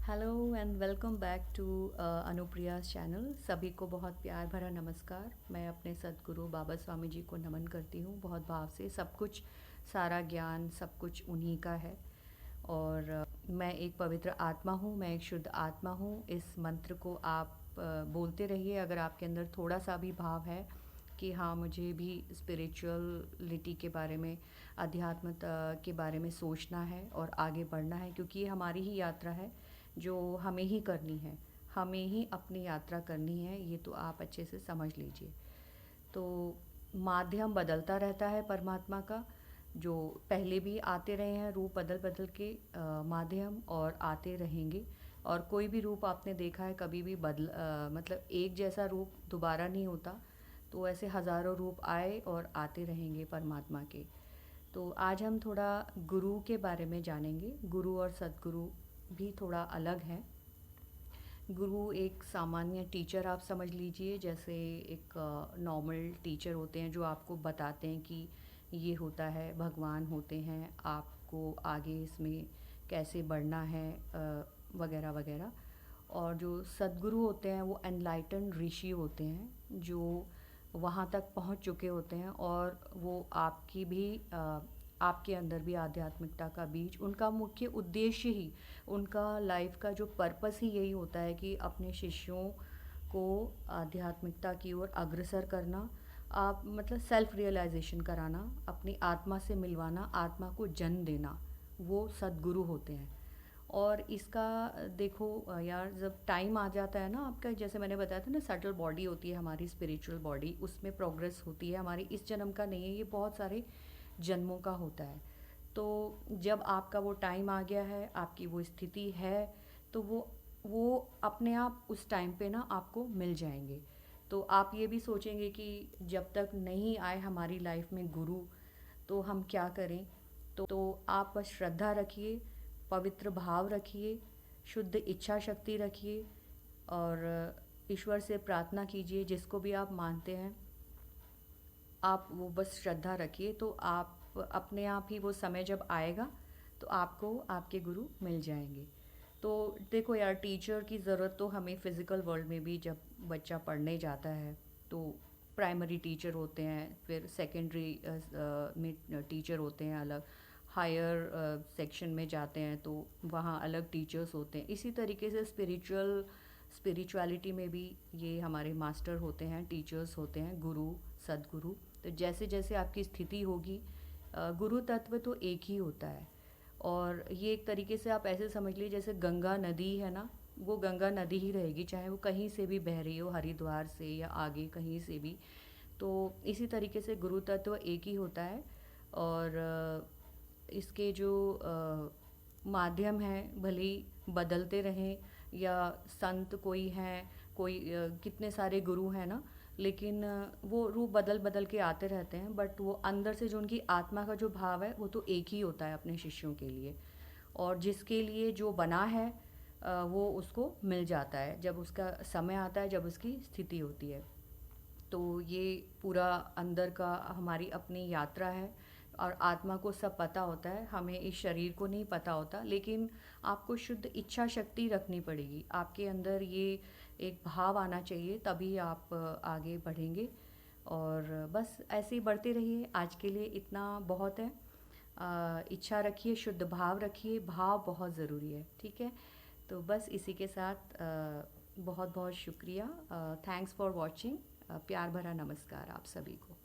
Hello and welcome back to Anupriya channel. सभी को बहुत प्यार भरा नमस्कार। मैं अपने सद्गुरु बाबा स्वामी जी को नमन करती हूँ बहुत भाव से। सब कुछ, सारा ज्ञान, सब कुछ उन्हीं का है। और मैं एक पवित्र आत्मा हूँ, मैं एक शुद्ध आत्मा हूँ। इस मंत्र को आप बोलते रहिए अगर आपके अंदर थोड़ा सा भी भाव है कि हाँ, मुझे भी स्पिरिचुअलिटी के बारे में, अध्यात्मता के बारे में सोचना है और आगे बढ़ना है, क्योंकि ये हमारी ही यात्रा है जो हमें ही करनी है। हमें ही अपनी यात्रा करनी है, ये तो आप अच्छे से समझ लीजिए। तो माध्यम बदलता रहता है परमात्मा का, जो पहले भी आते रहे हैं रूप बदल बदल के, माध्यम और आते रहेंगे। और कोई भी रूप आपने देखा है कभी भी मतलब एक जैसा रूप दोबारा नहीं होता। तो ऐसे हज़ारों रूप आए और आते रहेंगे परमात्मा के। तो आज हम थोड़ा गुरु के बारे में जानेंगे। गुरु और सद्गुरु भी थोड़ा अलग है। गुरु एक सामान्य टीचर आप समझ लीजिए, जैसे एक नॉर्मल टीचर होते हैं जो आपको बताते हैं कि ये होता है, भगवान होते हैं, आपको आगे इसमें कैसे बढ़ना है, वगैरह वगैरह। और जो सद्गुरु होते हैं वो एनलाइटन ऋषि होते हैं, जो वहाँ तक पहुँच चुके होते हैं और वो आपकी भी आपके अंदर भी आध्यात्मिकता का बीज, उनका मुख्य उद्देश्य ही, उनका लाइफ का जो पर्पस ही यही होता है कि अपने शिष्यों को आध्यात्मिकता की ओर अग्रसर करना। आप मतलब सेल्फ रियलाइजेशन कराना, अपनी आत्मा से मिलवाना, आत्मा को जन्म देना। वो सद्गुरु होते हैं। और इसका देखो यार, जब टाइम आ जाता है ना आपका, जैसे मैंने बताया था ना, सटल बॉडी होती है हमारी, स्पिरिचुअल बॉडी, उसमें प्रोग्रेस होती है हमारी। इस जन्म का नहीं है, ये बहुत सारे जन्मों का होता है। तो जब आपका वो टाइम आ गया है, आपकी वो स्थिति है, तो वो अपने आप उस टाइम पे ना आपको मिल जाएंगे। तो आप ये भी सोचेंगे कि जब तक नहीं आए हमारी लाइफ में गुरु, तो हम क्या करें। तो आप बस श्रद्धा रखिए, पवित्र भाव रखिए, शुद्ध इच्छा शक्ति रखिए और ईश्वर से प्रार्थना कीजिए, जिसको भी आप मानते हैं। आप वो बस श्रद्धा रखिए, तो आप अपने आप ही वो समय जब आएगा तो आपको आपके गुरु मिल जाएंगे। तो देखो यार, टीचर की ज़रूरत तो हमें फ़िज़िकल वर्ल्ड में भी, जब बच्चा पढ़ने जाता है तो प्राइमरी टीचर होते हैं, फिर सेकेंडरी में टीचर होते हैं अलग, हायर सेक्शन में जाते हैं तो वहाँ अलग टीचर्स होते हैं। इसी तरीके से स्पिरिचुअलिटी में भी ये हमारे मास्टर होते हैं, टीचर्स होते हैं, गुरु, सद्गुरु। तो जैसे जैसे आपकी स्थिति होगी, गुरु तत्व तो एक ही होता है। और ये एक तरीके से आप ऐसे समझ लीजिए, जैसे गंगा नदी है ना, वो गंगा नदी ही रहेगी, चाहे वो कहीं से भी बह रही हो, हरिद्वार से या आगे कहीं से भी। तो इसी तरीके से गुरु तत्व एक ही होता है। और इसके जो माध्यम हैं, भले ही बदलते रहें, या संत कोई हैं, कोई कितने सारे गुरु हैं ना, लेकिन वो रूप बदल बदल के आते रहते हैं, बट वो अंदर से जो उनकी आत्मा का जो भाव है वो तो एक ही होता है अपने शिष्यों के लिए। और जिसके लिए जो बना है, वो उसको मिल जाता है जब उसका समय आता है, जब उसकी स्थिति होती है। तो ये पूरा अंदर का हमारी अपनी यात्रा है। और आत्मा को सब पता होता है, हमें इस शरीर को नहीं पता होता, लेकिन आपको शुद्ध इच्छा शक्ति रखनी पड़ेगी। आपके अंदर ये एक भाव आना चाहिए, तभी आप आगे बढ़ेंगे। और बस ऐसे ही बढ़ते रहिए। आज के लिए इतना बहुत है। इच्छा रखिए, शुद्ध भाव रखिए, भाव बहुत ज़रूरी है, ठीक है। तो बस इसी के साथ बहुत बहुत शुक्रिया। Thanks for watching. प्यार भरा नमस्कार आप सभी को।